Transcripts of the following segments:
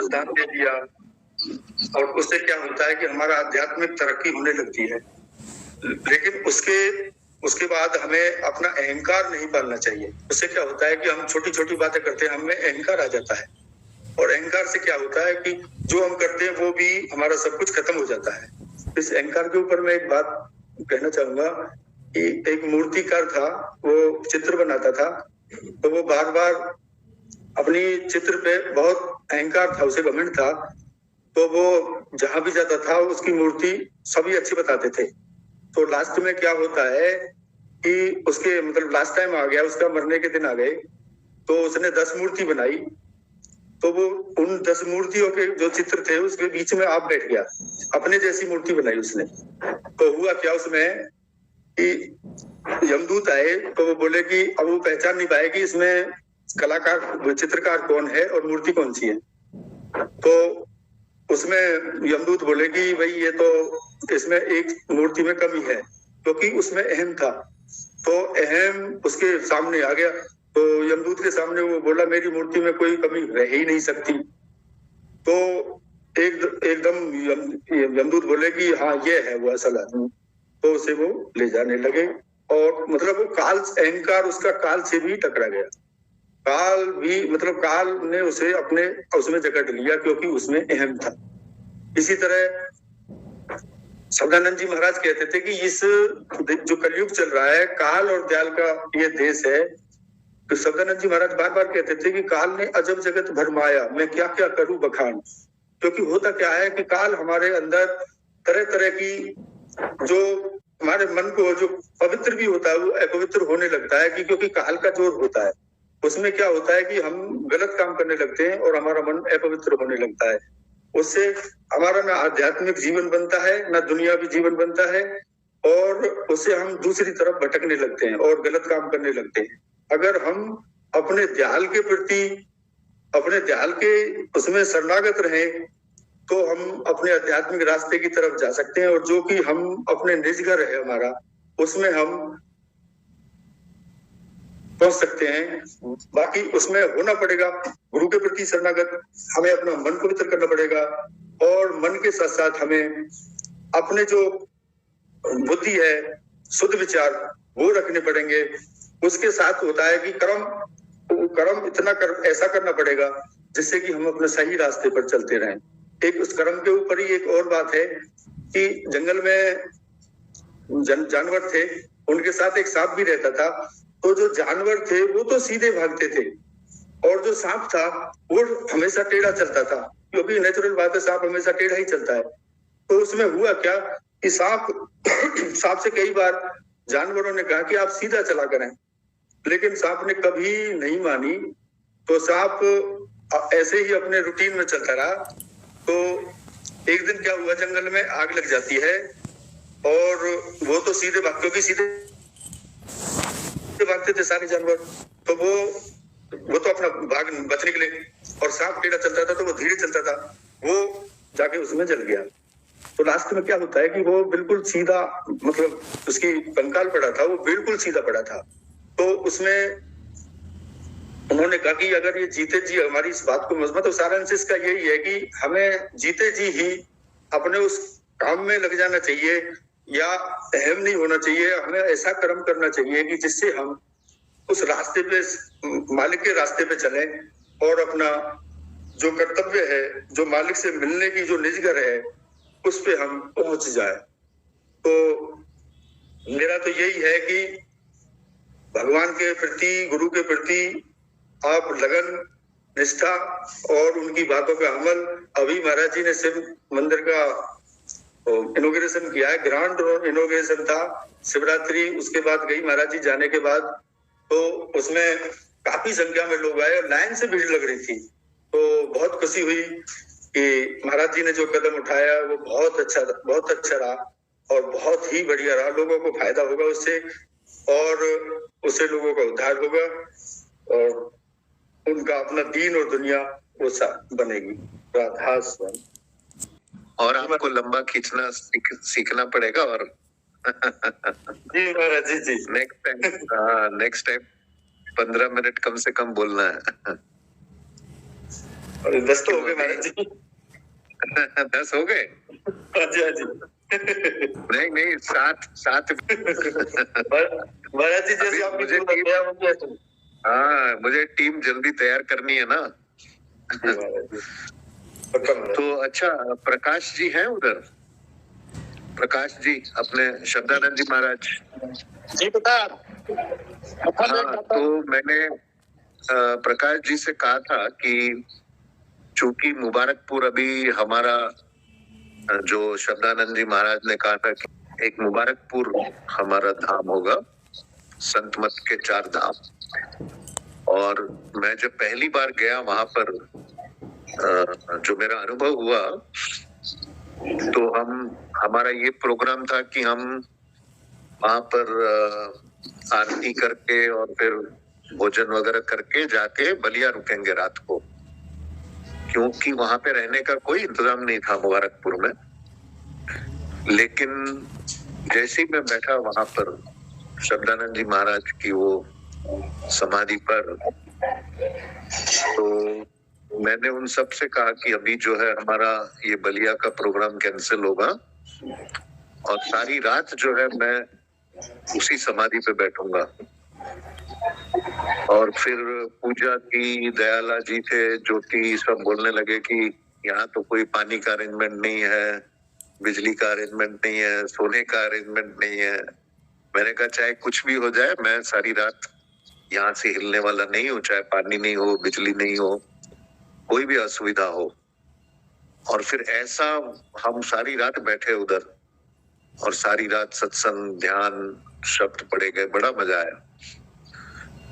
दान दे दिया, और उससे क्या होता है कि हमारा आध्यात्मिक तरक्की होने लगती है। लेकिन उसके बाद हमें अपना अहंकार नहीं पालना चाहिए। उससे क्या होता है कि हम छोटी छोटी बातें करते हैं, हमें अहंकार आ जाता है, और अहंकार से क्या होता है कि जो हम करते हैं वो भी हमारा सब कुछ खत्म हो जाता है। इस अहंकार के ऊपर मैं एक बात कहना चाहूंगा कि एक मूर्तिकार था, वो चित्र बनाता था, तो वो बार बार अपनी चित्र पे बहुत अहंकार था, उसे घमंड था, तो वो जहां भी जाता था उसकी मूर्ति सभी अच्छी बताते थे। तो लास्ट में क्या होता है कि उसके मतलब लास्ट टाइम आ गया, उसका मरने के दिन आ गए, तो उसने 10 मूर्ति बनाई, तो वो उन 10 मूर्तियों के जो चित्र थे उसके बीच में आप बैठ गया, अपने जैसी मूर्ति बनाई उसने। तो हुआ क्या उसमें कि यमदूत आए, तो वो बोले कि अब वो पहचान नहीं पाएगी इसमें कलाकार चित्रकार कौन है और मूर्ति कौन सी है। तो उसमें यमदूत बोले कि भाई ये तो इसमें एक मूर्ति में कमी है, क्योंकि उसमें अहम था, तो अहम उसके सामने आ गया। तो यमदूत के सामने वो बोला मेरी मूर्ति में कोई कमी रह ही नहीं सकती। तो एकदम यमदूत बोले कि हाँ ये है वो असल आदमी, तो उसे वो ले जाने लगे, और मतलब वो काल अहंकार उसका काल से भी टकरा गया। काल भी मतलब काल ने उसे अपने उसमें जकड़ लिया, क्योंकि उसमें अहम था। इसी तरह शब्दानंद जी महाराज कहते थे कि इस जो कलयुग चल रहा है, काल और दयाल का ये देश है। तो शब्दानंद जी महाराज बार बार कहते थे कि काल ने अजब जगत भरमाया, मैं क्या क्या करूं बखान। क्योंकि होता क्या है कि काल हमारे अंदर तरह तरह की जो हमारे मन को जो पवित्र भी होता है वो अपवित्र होने लगता है, क्योंकि काल का जोर होता है। उसमें क्या होता है कि हम गलत काम करने लगते हैं और हमारा मन अपवित्र होने लगता है। उससे हमारा ना आध्यात्मिक जीवन बनता है, ना दुनियावी जीवन बनता है, और उससे हम दूसरी तरफ भटकने लगते हैं और गलत काम करने लगते हैं। अगर हम अपने दयाल के प्रति अपने दयाल के उसमें शरणागत रहें, तो हम अपने आध्यात्मिक रास्ते की तरफ जा सकते हैं, और जो कि हम अपने निज घर है हमारा, उसमें हम पहुंच सकते हैं। बाकी उसमें होना पड़ेगा गुरु के प्रति शरणागत, हमें अपना मन पवित्र करना पड़ेगा, और मन के साथ साथ हमें अपने जो बुद्धि है, शुद्ध विचार वो रखने पड़ेंगे। उसके साथ होता है कि कर्म इतना ऐसा करना पड़ेगा जिससे कि हम अपने सही रास्ते पर चलते रहें। एक उस कर्म के ऊपर ही एक और बात है कि जंगल में जानवर थे, उनके साथ एक सांप भी रहता था। तो जो जानवर थे वो तो सीधे भागते थे, और जो सांप था वो हमेशा टेढ़ा चलता था, क्योंकि नेचुरल बात है, सांप हमेशा टेढ़ा ही चलता है। तो उसमें हुआ क्या कि सांप से कई बार जानवरों ने कहा कि आप सीधा चला करें, लेकिन सांप ने कभी नहीं मानी। तो सांप ऐसे ही अपने रूटीन में चलता रहा। तो एक दिन क्या हुआ, जंगल में आग लग जाती है, और वो तो सीधे भागते थे सारे जानवर, तो वो तो अपना भाग बचने के लिए, और सांप टेढ़ा चलता था तो वो धीरे चलता था, वो जाके उसमें जल गया। तो लास्ट में क्या होता है कि वो बिल्कुल सीधा, मतलब उसकी कंकाल पड़ा था, वो बिल्कुल सीधा पड़ा था। तो उसमें उन्होंने कहा कि अगर ये जीते जी हमारी इस बात को मजबूत, तो सारांश इसका यही है कि हमें जीते जी ही अपने उस काम में लग जाना चाहिए, या अहम नहीं होना चाहिए। हमें ऐसा कर्म करना चाहिए कि जिससे हम उस रास्ते पे, मालिक के रास्ते पे चलें, और अपना जो कर्तव्य है, जो मालिक से मिलने की जो निजगर है, उस पे हम पहुंच जाए। तो मेरा तो यही है कि भगवान के प्रति, गुरु के प्रति आप लगन, निष्ठा और उनकी बातों का अमल। अभी महाराज जी ने शिव मंदिर का इनॉग्रेशन किया है, ग्रांड इनॉग्रेशन था, शिवरात्रि उसके बाद गई महाराज जी जाने के बाद, तो उसमें काफी संख्या में लोग आए और लाइन से भीड़ लग रही थी। तो बहुत खुशी हुई कि महाराज जी ने जो कदम उठाया वो बहुत अच्छा रहा, और बहुत ही बढ़िया रहा। लोगों को फायदा होगा उससे, और उससे लोगों का उद्धार होगा, और उनका अपना दीन और दुनिया वो बनेगी। राधा स्वामी। और आपको लंबा खींचना सीखना पड़ेगा। और जी महाराज जी, नेक्स्ट टाइम 15 मिनट कम से कम बोलना है। और 10 तो हो गए महाराज जी। 10 हो गए? हाँ जी, हाँ जी। नहीं 7 महाराज जी जैसे आपने मुझे मुझे टीम जल्दी तैयार करनी है ना। तो अच्छा, प्रकाश जी हैं उधर? प्रकाश जी अपने शब्दानंद जी महाराज जी बता। हाँ, तो मैंने प्रकाश जी से कहा था कि चूंकि मुबारकपुर अभी हमारा जो शब्दानंद जी महाराज ने कहा था कि एक मुबारकपुर हमारा धाम होगा, संत मत के 4 धाम। और मैं जब पहली बार गया वहां पर जो मेरा अनुभव हुआ, तो हमारा ये प्रोग्राम था कि हम वहां पर आरती करके और फिर भोजन वगैरह करके जाके बलिया रुकेंगे रात को, क्योंकि वहां पे रहने का कोई इंतजाम नहीं था मुबारकपुर में। लेकिन जैसे ही मैं बैठा वहां पर शब्दानंद जी महाराज की वो समाधि पर, तो मैंने उन सब से कहा कि अभी जो है हमारा ये बलिया का प्रोग्राम कैंसिल होगा और सारी रात जो है मैं उसी समाधि पे बैठूंगा। और फिर पूजा की, दयाला जी थे, ज्योति, सब बोलने लगे कि यहाँ तो कोई पानी का अरेंजमेंट नहीं है, बिजली का अरेंजमेंट नहीं है, सोने का अरेंजमेंट नहीं है। मैंने कहा चाहे कुछ भी हो जाए, मैं सारी रात यहाँ से हिलने वाला नहीं हूँ, चाहे पानी नहीं हो, बिजली नहीं हो, कोई भी असुविधा हो। और फिर ऐसा हम सारी रात बैठे उधर और सारी रात सत्संग, ध्यान, शब्द पढ़े गए, बड़ा मजा आया।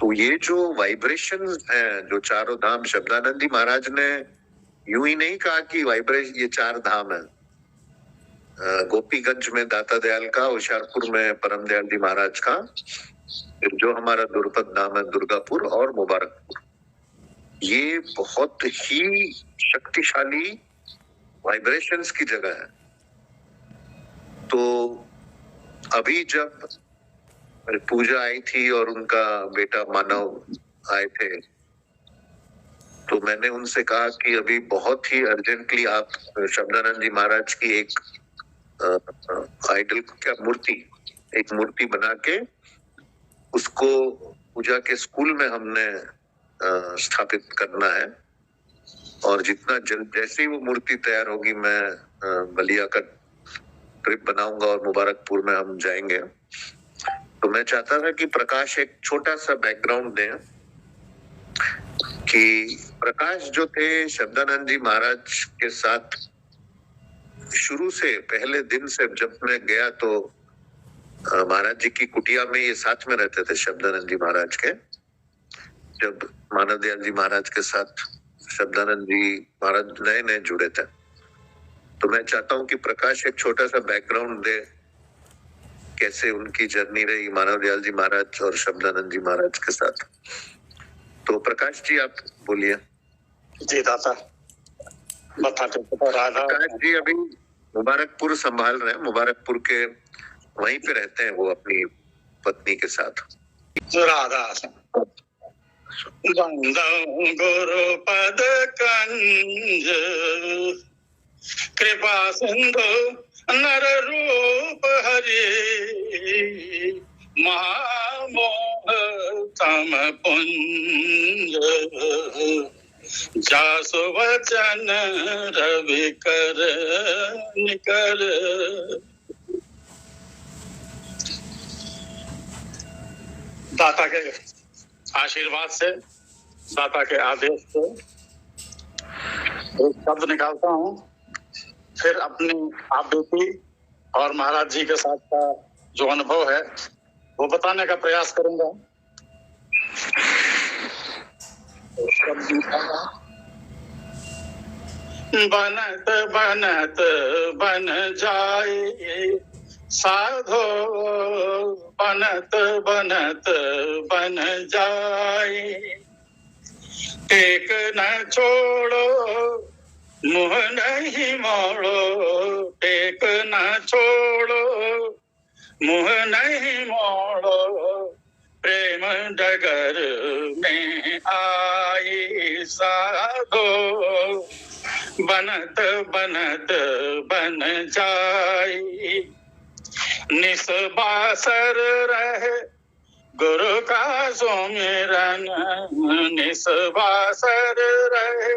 तो ये जो वाइब्रेशन है, जो 4 धाम, शब्दानंद जी महाराज ने यूं ही नहीं कहा कि वाइब्रेशन ये 4 धाम है। गोपीगंज में दाता दयाल का, होशियारपुर में परम दयाल जी महाराज का, फिर जो हमारा दुर्पद धाम है दुर्गापुर और मुबारकपुर, ये बहुत ही शक्तिशाली वाइब्रेशंस की जगह है। तो अभी जब पूजा आई थी और उनका बेटा मानव आए थे, तो मैंने उनसे कहा कि अभी बहुत ही अर्जेंटली आप शब्दानंद जी महाराज की एक आइडल, क्या एक मूर्ति बना के उसको पूजा के स्कूल में हमने स्थापित करना है। और जितना जल्द, जैसे ही वो मूर्ति तैयार होगी, मैं बलिया का ट्रिप बनाऊंगा और मुबारकपुर में हम जाएंगे। तो मैं चाहता था कि प्रकाश एक छोटा सा बैकग्राउंड दें कि प्रकाश जो थे शब्दानंद जी महाराज के साथ शुरू से, पहले दिन से जब मैं गया तो महाराज जी की कुटिया में ये साथ में रहते थे शब्दानंद जी महाराज के। जब मानव दयाल जी महाराज के साथ शब्दानंद जी महाराज नए जुड़े थे, तो मैं चाहता हूं कि प्रकाश एक छोटा सा बैकग्राउंड दे, कैसे उनकी जर्नी रही मानव दयाल जी महाराज और शब्दानंद जी महाराज के साथ। तो प्रकाश जी आप बोलिए। जी दाता। प्रकाश जी अभी मुबारकपुर संभाल रहे हैं, मुबारकपुर के वहीं पे रहते हैं वो अपनी पत्नी के साथ। राधा गुरु पद कंज कृपा सिंधु नर रूप हरि महामोह तम पुंज जासु वचन रवि कर निकर। दाता के आशीर्वाद से, दाता के आदेश से एक शब्द निकालता हूँ, फिर अपनी आप बेटी और महाराज जी के साथ का जो अनुभव है वो बताने का प्रयास करूंगा। बनत बनत बन जाए साधो, बनत बनत बन जाए, टेक न छोड़ो मुँह नहीं मोड़ो, टेक न छोड़ो मुँह नहीं मोड़ो, प्रेम डगर में आए साधो बनत बनत बन जाई निस्बासर रहे गुरु का सुमिरन निस्बासर रहे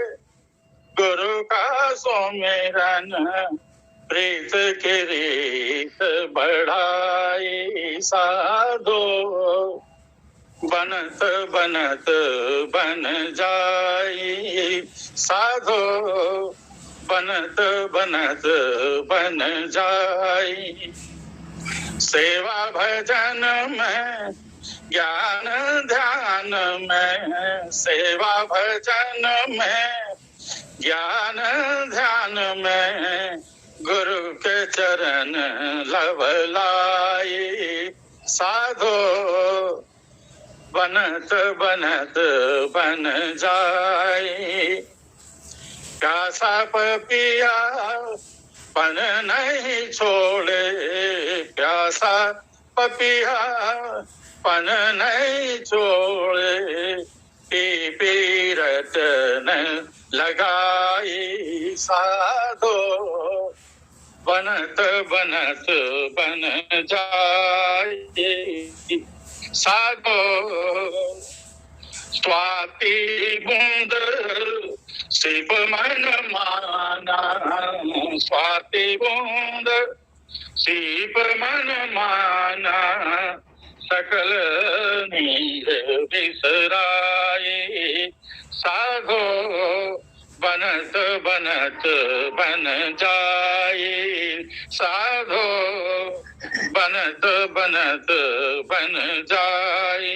गुरु का सुमिरन प्रीत की रीत बढ़ाई साधो बनत बनत बन जाई साधो बनत बनत बन जाई सेवा भजन में ज्ञान ध्यान में सेवा भजन में ज्ञान ध्यान में गुरु के चरण लवलाई साधो बनत बनत बन जाई प्यासा पपिया पन नहीं छोड़े प्यासा पपिया पन नहीं छोड़े पी पी रटन लगाई साधो बनत बनत बन जाए साधो स्वाति बूंद शिव मन माना स्वाति बूंद शिव मन माना सकल नीर बिसराए साधो बनत बनत बन जाए साधो बनत बनत बन जाए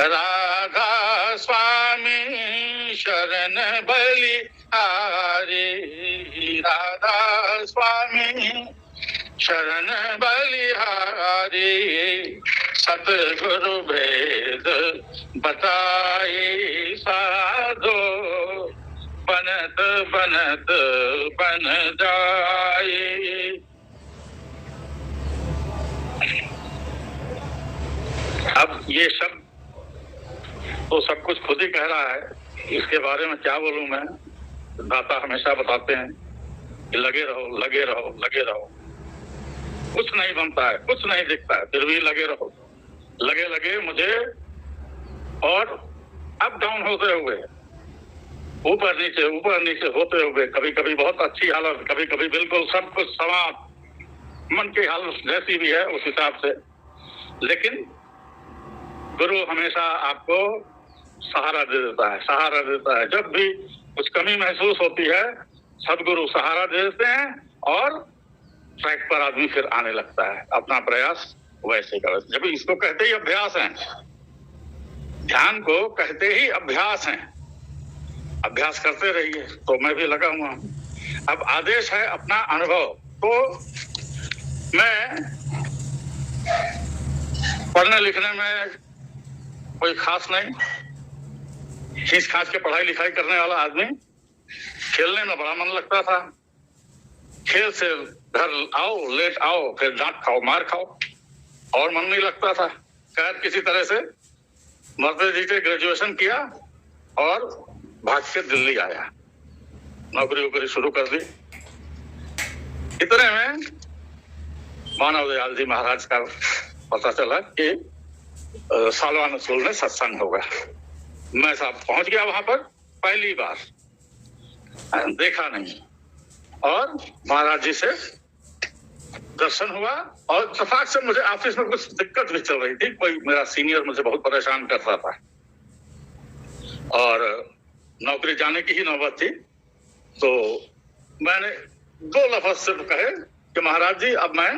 राधा स्वामी शरण बलिहारी राधा स्वामी शरण बलिहारी सतगुरु भेद बताए साधो बनत बनत बन जाए। अब ये शब्द तो सब कुछ खुद ही कह रहा है, इसके बारे में क्या बोलूं मैं। दाता हमेशा बताते हैं कि लगे रहो लगे रहो लगे रहो, कुछ नहीं बनता है कुछ नहीं दिखता है, फिर भी लगे रहो लगे लगे मुझे। और अप डाउन होते हुए ऊपर नीचे होते हुए, कभी कभी बहुत अच्छी हालत, कभी कभी बिल्कुल सब कुछ समाप्त, मन की हालत जैसी भी है उस हिसाब से, लेकिन गुरु हमेशा आपको सहारा दे देता है, सहारा देता है। जब भी कुछ कमी महसूस होती है सदगुरु सहारा दे देते हैं और ट्रैक पर आदमी फिर आने लगता है, अपना प्रयास वैसे कर। जब इसको कहते ही अभ्यास है, ध्यान को कहते ही अभ्यास है, अभ्यास करते रहिए। तो मैं भी लगा हुआ हूं। अब आदेश है अपना अनुभव। तो मैं पढ़ने लिखने में कोई खास नहीं, खींच खांच के पढ़ाई लिखाई करने वाला आदमी। खेलने में बड़ा मन लगता था, खेल से घर आओ लेट आओ फिर डांट खाओ मार खाओ और मन नहीं लगता था। खैर किसी तरह से मरते जीते ग्रेजुएशन किया और भाग के दिल्ली आया, नौकरी वोकरी शुरू कर दी। इतने में मानव दयाल जी महाराज का पता चला कि सालवान स्कूल में सत्संग होगा। मैं साहब पहुंच गया वहां पर, पहली बार देखा नहीं, और महाराज जी से दर्शन हुआ। और इत्तेफाक से मुझे ऑफिस में कुछ दिक्कत भी चल रही थी, कोई मेरा सीनियर मुझे बहुत परेशान कर रहा था और नौकरी जाने की ही नौबत थी। तो मैंने 2 लफ्ज सिर्फ कहे कि महाराज जी अब मैं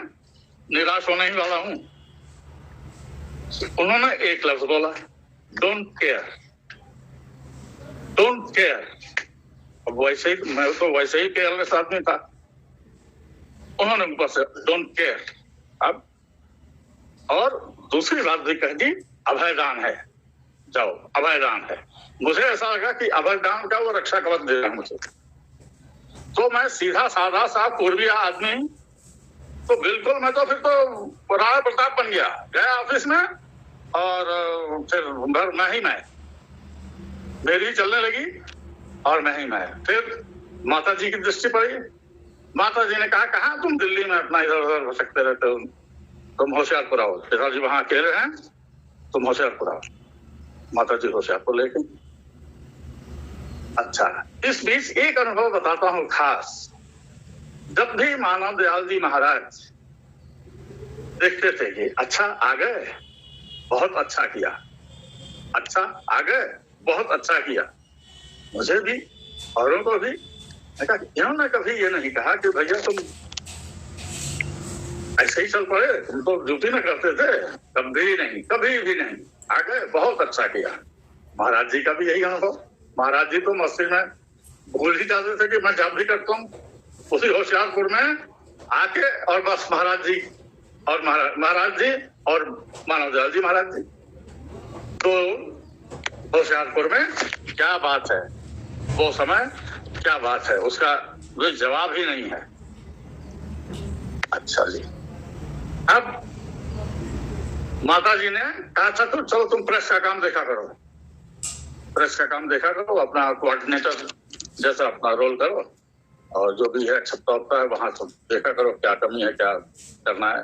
निराश होने ही वाला हूं। उन्होंने एक लफ्ज बोला, डोंट केयर, डोंट केयर। अब वैसे ही मैं तो वैसे ही केयरलेस आदमी था, उन्होंने बस डोंट केयर। अब और दूसरी बात भी कह दी, अभयदान है, जाओ अभयदान है। मुझे ऐसा लगा कि अभयदान का वो रक्षा कवच दे रहा है मुझे। तो मैं सीधा साधा सा पूर्वीय आदमी, तो बिल्कुल मैं तो फिर तो राणा प्रताप बन गया, गया ऑफिस में और फिर घर में ही मैं। मेरी चलने लगी और मैं फिर माता जी की दृष्टि पड़ी। माता जी ने कहा, कहाँ तुम दिल्ली में अपना इधर उधर भटकते रहते हो, तुम होशियारपुर आओ, पिताजी वहां अकेले हैं, तुम होशियारपुर आओ। माता जी होशियारपुर लेके। अच्छा, इस बीच एक अनुभव बताता हूँ खास। जब भी मानव दयाल जी महाराज देखते थे कि अच्छा आ गए, बहुत अच्छा किया, अच्छा आ गए, बहुत अच्छा किया, मुझे भी औरों को भी, इन्होंने कभी ये नहीं कहा कि भैया तुम ऐसे ही चल पड़े, तुम तो ड्यूटी में करते थे। कभी नहीं, कभी भी नहीं। आ गए, बहुत अच्छा किया। महाराज जी का भी यही अनुभव। महाराज जी तो मस्ती में भूल ही जाते थे कि मैं जब भी करता हूँ उसी होशियारपुर में आके और बस महाराज जी और महाराज जी और मानव दयाल जी महाराज जी। तो होशियारपुर में क्या बात है, वो समय क्या बात है, उसका कोई जवाब ही नहीं है। अच्छा जी, अब माता जी ने कहा था तो चलो तुम प्रेस का काम देखा करो, प्रेस का काम देखा करो, अपना कोऑर्डिनेटर जैसा अपना रोल करो और जो भी है छत्ता होता है वहां तुम देखा करो क्या कमी है, क्या करना है।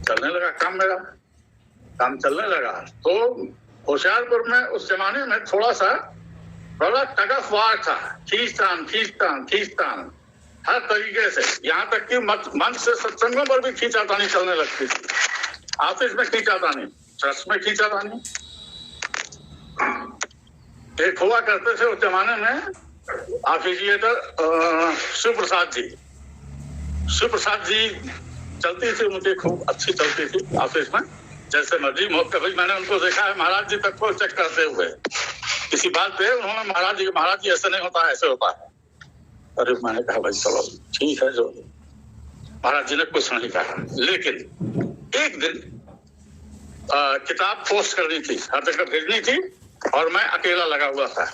चलने लगा काम, मेरा काम चलने लगा। तो होशियारपुर में उस जमाने में थोड़ा सा बड़ा टग ऑफ वार था, खींचतान हर तरीके से, यहाँ तक कि मंच से सत्संगों पर भी खींचातानी चलने लगती थी। ऑफिस में खींचातानी, ट्रस्ट में खींचातानी। एक हुआ करते थे उस जमाने में ऑफिसिएटर शिवप्रसाद जी चलती थी, उनकी खूब अच्छी चलती थी ऑफिस में, जैसे मर्जी। कभी मैंने उनको देखा है महाराज जी तक को चेक करते हुए किसी बात पे, उन्होंने महाराज जी ऐसे नहीं होता है, ऐसे होता है। अरे मैंने कहा भाई चलो ठीक है, जो महाराज जी ने कुछ नहीं कहा। लेकिन एक दिन किताब पोस्ट करनी थी, हर जगह भेजनी थी और मैं अकेला लगा हुआ था,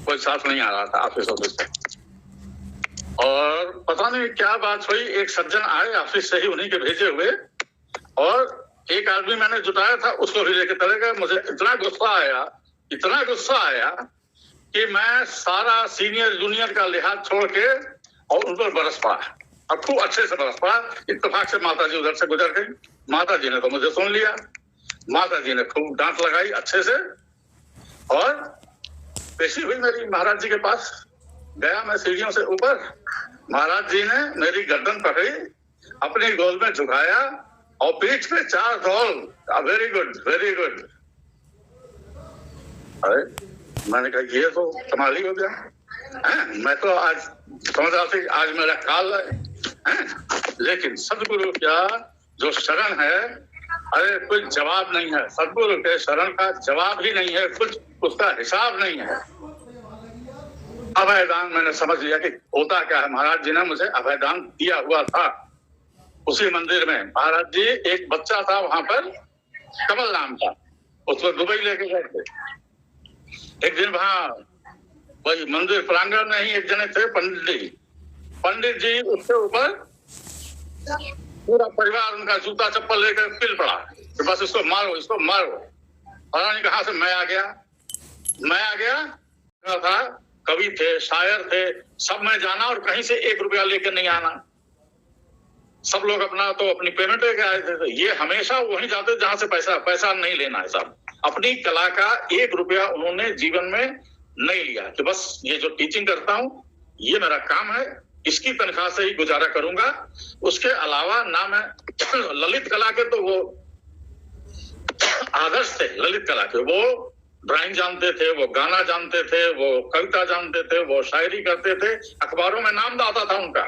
कोई साथ नहीं आ रहा था ऑफिस से। और पता नहीं क्या बात हुई, एक सज्जन आए ऑफिस से ही उन्हीं के भेजे हुए, और एक आदमी मैंने जुटाया था उसको भी लेके चले गए। मुझे इतना गुस्सा आया कि मैं सारा सीनियर जूनियर का लिहाज छोड़ के और उन पर बरस पड़ा, और खूब अच्छे से बरस पड़ा। इत्तेफाक से माता जी उधर से गुजर गई। माता जी ने तो मुझे सुन लिया, माता जी ने खूब डांट लगाई अच्छे से, और पेशी हुई मेरी महाराज जी के पास। गया मैं सीढ़ियों से ऊपर, महाराज जी ने मेरी गर्दन पकड़ी, अपनी गोद में झुकाया और पीठ पे 4 धौल। Very good. अरे मैंने कहा ये तो कमाल ही हो गया है? मैं तो आज समझ रहा था आज मेरा काल है। लेकिन सदगुरु क्या जो शरण है, अरे कुछ जवाब नहीं है। सदगुरु के शरण का जवाब ही नहीं है, कुछ उसका हिसाब नहीं है। अभयदान मैंने समझ लिया कि होता क्या है। महाराज जी ने मुझे अभयदान दिया हुआ था उसी मंदिर में। महाराज जी, एक बच्चा था वहां पर कमल नाम का, उसको दुबई लेके गए थे। एक दिन वहां वही मंदिर प्रांगण में ही एक जने थे पंडित जी, उसके ऊपर पूरा परिवार उनका जूता चप्पल लेकर पिल पड़ा कि बस इसको मारो। पता नहीं कहां से मैं आ गया था। कवि थे, शायर थे, सब में जाना और कहीं से 1 रुपया लेकर नहीं आना। सब लोग अपनी पेमेंट लेके आए थे। ये हमेशा वहीं जाते जहां से पैसा नहीं लेना है। सब अपनी कला का 1 रुपया उन्होंने जीवन में नहीं लिया कि बस ये जो टीचिंग करता हूं ये मेरा काम है, इसकी तनख्वाह से ही गुजारा करूंगा। उसके अलावा ना मैं ललित कला के तो वो आदर्श थे, ललित कला के वो ड्राइंग जानते थे, वो गाना जानते थे, वो कविता जानते थे, वो शायरी करते थे। अखबारों में नाम आता था उनका।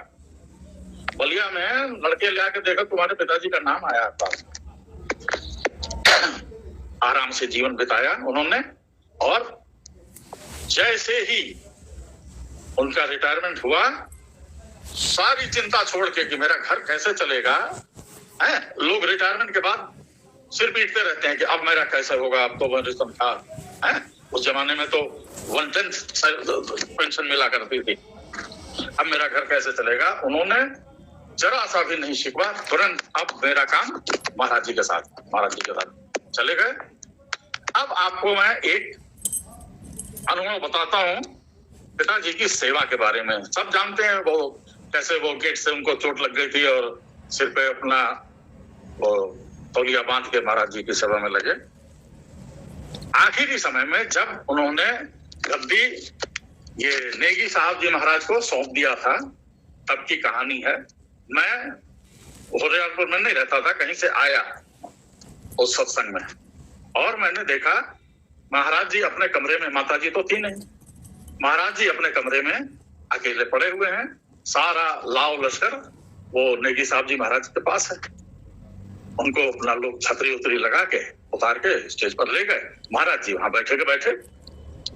बलिया में लड़के ले आके देखा तुम्हारे पिताजी का नाम आया पास। आराम से जीवन बिताया उन्होंने, और जैसे ही उनका रिटायरमेंट हुआ, सारी चिंता छोड़ के कि मेरा घर कैसे चलेगा है। लोग रिटायरमेंट के बाद सिर पीटते रहते हैं कि अब मेरा कैसे होगा, अब तो मेरी तनख्वाह है। उस जमाने में तो 1/10 पेंशन मिला करती थी, अब मेरा घर कैसे चलेगा। उन्होंने जरा सा भी नहीं शिकवा, तुरंत अब मेरा काम महाराज जी के साथ चले गए। अब आपको मैं एक अनुभव बताता हूँ पिताजी की सेवा के बारे में। सब जानते हैं वो कैसे वो गेट से उनको चोट लग गई थी और सिर पे अपना वो तौलिया बांध के महाराज जी की सेवा में लगे। आखिरी समय में जब उन्होंने गद्दी ये नेगी साहब जी महाराज को सौंप दिया था, तब की कहानी है। मैं होरियारपुर में नहीं रहता था, कहीं से आया उस सत्संग में, और मैंने देखा महाराज जी अपने कमरे में, माता जी तो थी नहीं, महाराज जी अपने कमरे में अकेले पड़े हुए हैं। सारा लाव लश्कर वो नेगी साहब जी महाराज के पास है। उनको अपना लोग छतरी उतरी लगा के उतार के स्टेज पर ले गए। महाराज जी वहां बैठे के बैठे,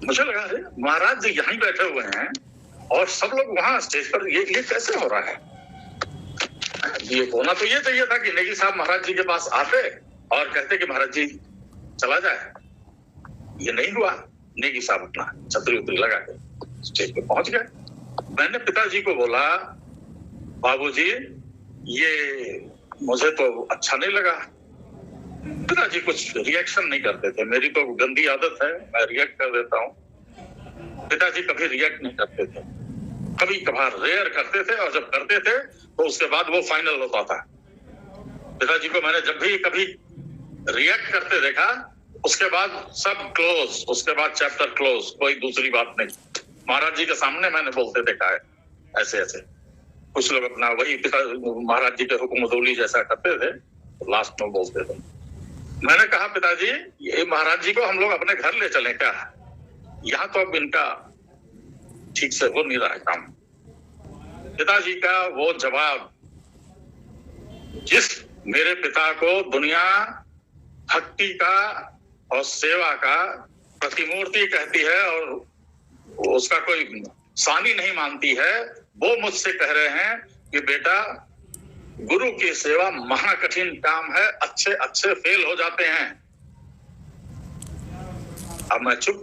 मुझे लगा महाराज जी यहीं बैठे हुए हैं और सब लोग वहां स्टेज पर, ये कैसे हो रहा है? ये होना तो ये चाहिए था कि नेगी साहब महाराज जी के पास आते और कहते कि महाराज जी चला जाए। ये नहीं हुआ। नेगी साहब अपना छतरी उतरी लगा के स्टेज पे पहुंच गए। मैंने पिताजी को बोला, बाबूजी ये मुझे तो अच्छा नहीं लगा। पिताजी कुछ रिएक्शन नहीं करते थे। मेरी तो गंदी आदत है, मैं रिएक्ट कर देता हूँ। पिताजी कभी रिएक्ट नहीं करते थे, कभी कभार रेयर करते थे, और जब करते थे तो उसके बाद वो फाइनल होता था। पिताजी को मैंने जब भी कभी रिएक्ट करते देखा, उसके बाद सब क्लोज, उसके बाद चैप्टर क्लोज, कोई दूसरी बात नहीं। महाराज जी के सामने मैंने बोलते देखा है ऐसे ऐसे। कुछ लोग अपना वही पिता महाराज जी के हुक्मदौली जैसा करते थे, लास्ट में बोलते थे। मैंने कहा पिताजी ये महाराज जी को हम लोग अपने घर ले चलें क्या? यहाँ तो अब इनका ठीक से हो नहीं रहा है काम। पिताजी का वो जवाब, जिस मेरे पिता को दुनिया भक्ति का और सेवा का प्रतिमूर्ति कहती है और उसका कोई सानी नहीं मानती है, वो मुझसे कह रहे हैं कि बेटा गुरु की सेवा महाकठिन काम है, अच्छे अच्छे फेल हो जाते हैं। अब मैं चुप,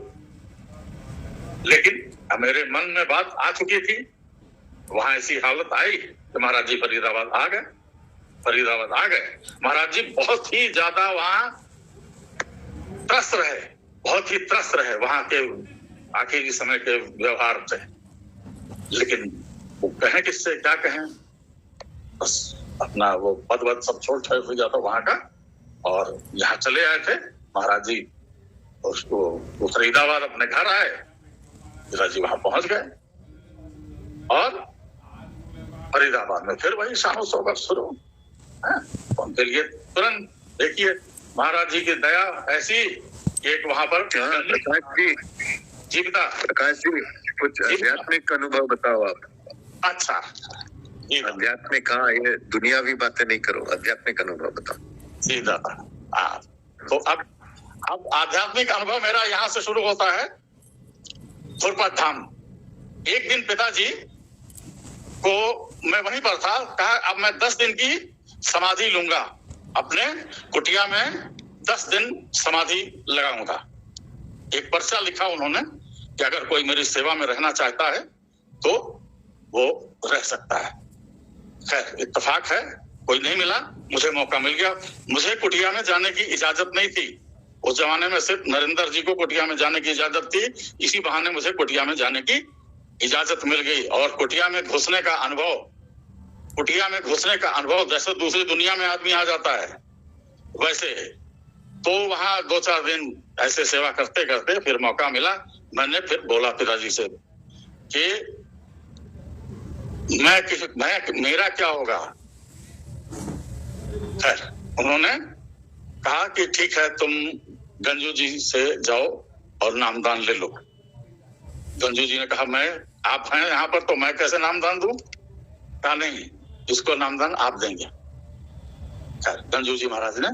लेकिन मेरे मन में बात आ चुकी थी। वहां ऐसी हालत आई कि महाराज जी फरीदाबाद आ गए। महाराज जी बहुत ही ज्यादा वहां त्रस्त रहे, बहुत ही त्रस्त रहे वहां के आखिरी समय के व्यवहार से। लेकिन वो कहें किससे, क्या कहें, बस अपना वो पद सब छोड़ हो जाता वहां का, और यहाँ चले आए थे महाराज जी। उसको फरीदाबाद अपने घर आए, महाराज जी वहां पहुंच गए, और फरीदाबाद में फिर वही शानो सोबत शुरू। उनके लिए तुरंत देखिए महाराज जी की दया ऐसी, एक वहां पर प्रकाश जी कुछ आध्यात्मिक अनुभव बताओ आप। अच्छा, आध्यात्मिक, हाँ, ये दुनियावी बातें नहीं करो, आध्यात्मिक अनुभव बताओ। जी दादा। तो अब आध्यात्मिक अनुभव मेरा यहाँ से शुरू होता है खुरपत धाम। एक दिन पिताजी को मैं वहीं पर था, कहा अब मैं 10 दिन की समाधि लूंगा, अपने कुटिया में 10 दिन समाधि लगाऊंगा। एक पर्चा लिखा उन्होंने कि अगर कोई मेरी सेवा में रहना चाहता है तो वो रह सकता है। खैर इत्तेफाक है, कोई नहीं मिला, मुझे मौका मिल गया। मुझे कुटिया में जाने की इजाजत नहीं थी। उस जमाने में सिर्फ नरेंद्र जी को कुटिया में जाने की इजाजत थी। इसी बहाने मुझे कुटिया में जाने की इजाजत मिल गई, और कुटिया में घुसने का अनुभव जैसे दूसरी दुनिया में आदमी आ जाता है वैसे। तो वहां 2-4 दिन ऐसे सेवा करते करते फिर मौका मिला। मैंने फिर बोला पिताजी से कि मेरा क्या होगा। खैर उन्होंने कहा कि ठीक है, तुम गंजू जी से जाओ और नामदान ले लो। गंजू जी ने कहा आप हैं यहाँ पर तो मैं कैसे नामदान दूं? कहा नहीं, इसको नामदान आप देंगे। खैर गंजू जी महाराज ने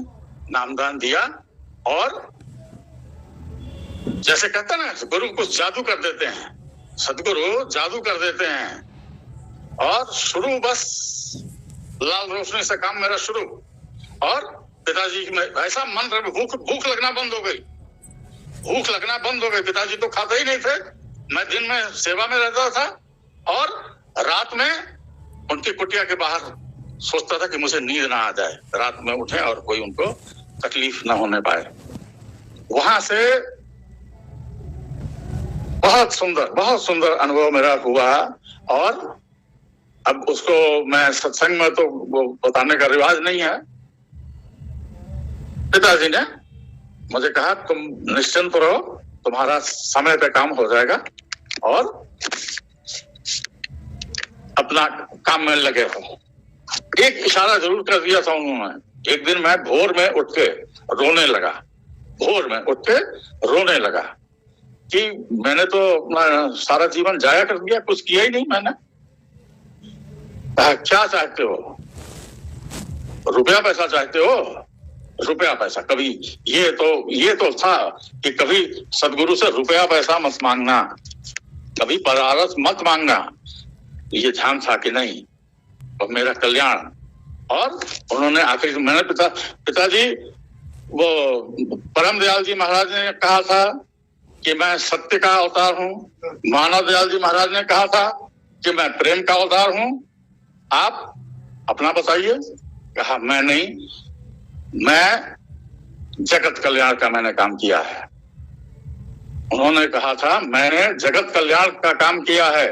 नामदान दिया, और जैसे कहते हैं ना, गुरु कुछ जादू कर देते हैं, सदगुरु जादू कर देते हैं, और शुरू बस लाल रोशनी से काम मेरा शुरू। और पिताजी में ऐसा मन भूख लगना बंद हो गई। पिताजी तो खाते ही नहीं थे। मैं दिन में सेवा में रहता था, और रात में उनकी कुटिया के बाहर सोचता था कि मुझे नींद ना आ जाए, रात में उठे और कोई उनको तकलीफ ना होने पाए। वहां से बहुत सुंदर अनुभव मेरा हुआ। और अब उसको मैं सत्संग में तो वो बताने का रिवाज नहीं है। पिताजी ने मुझे कहा तुम निश्चिंत रहो, तुम्हारा समय पे काम हो जाएगा और अपना काम में लगे रहो। एक इशारा जरूर कर दिया था उन्होंने। एक दिन मैं भोर में उठ के रोने लगा कि मैंने तो अपना सारा जीवन जाया कर दिया, कुछ किया ही नहीं मैंने। क्या चाहते हो? रुपया पैसा चाहते हो? रुपया पैसा कभी ये तो था कि कभी सदगुरु से रुपया पैसा मत मांगना, कभी परारस मत मांगना, ये ध्यान था कि नहीं और मेरा कल्याण। और उन्होंने आखिर मैंने पिताजी वो परम दयाल जी महाराज ने कहा था कि मैं सत्य का अवतार हूँ, मानव दयाल जी महाराज ने कहा था कि मैं प्रेम का अवतार हूँ, आप अपना बताइए। कहा मैं नहीं, मैं जगत कल्याण का मैंने काम किया है। उन्होंने कहा था मैंने जगत कल्याण का काम किया है।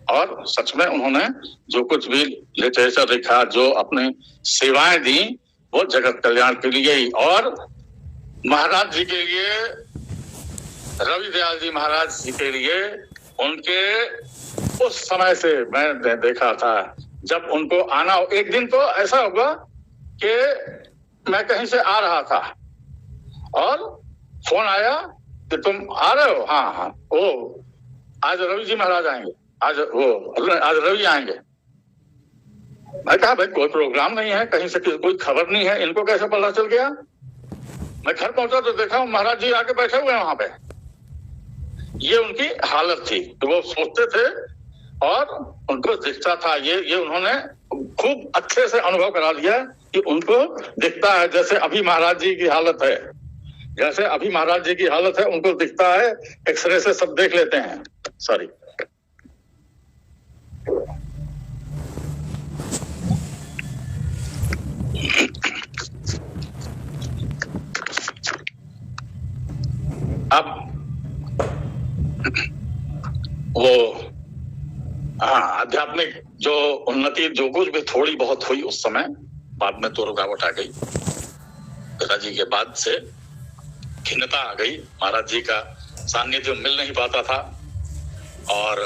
और सच में उन्होंने जो कुछ भी लिटरेचर लिखा, जो अपनी सेवाएं दी, वो जगत कल्याण के लिए ही। और महाराज जी के लिए, रवि दयाल जी महाराज जी के लिए, उनके उस समय से मैंने देखा था जब उनको आना, एक दिन तो ऐसा होगा कि मैं कहीं से आ रहा था और फोन आया कि तुम आ रहे हो? हाँ, वो आज रवि जी महाराज आएंगे, आज रवि आएंगे। मैं कहा भाई कोई प्रोग्राम नहीं है, कहीं से कोई खबर नहीं है, इनको कैसे पता चल गया? मैं घर पहुंचा तो देखा महाराज जी आके बैठे हुए हैं वहां पे। ये उनकी हालत थी कि वो सोचते थे और उनको दिखता था। ये उन्होंने खूब अच्छे से अनुभव करा दिया कि उनको दिखता है जैसे अभी महाराज जी की हालत है, जैसे अभी महाराज जी की हालत है उनको दिखता है। एक्सरे से सब देख लेते हैं। सॉरी। अब वो आध्यात्मिक जो उन्नति जो कुछ भी थोड़ी बहुत हुई उस समय, बाद में तो रुकावट आ गई। पिताजी के बाद से खिन्नता आ गई, महाराज जी का सान्निध्य मिल नहीं पाता था। और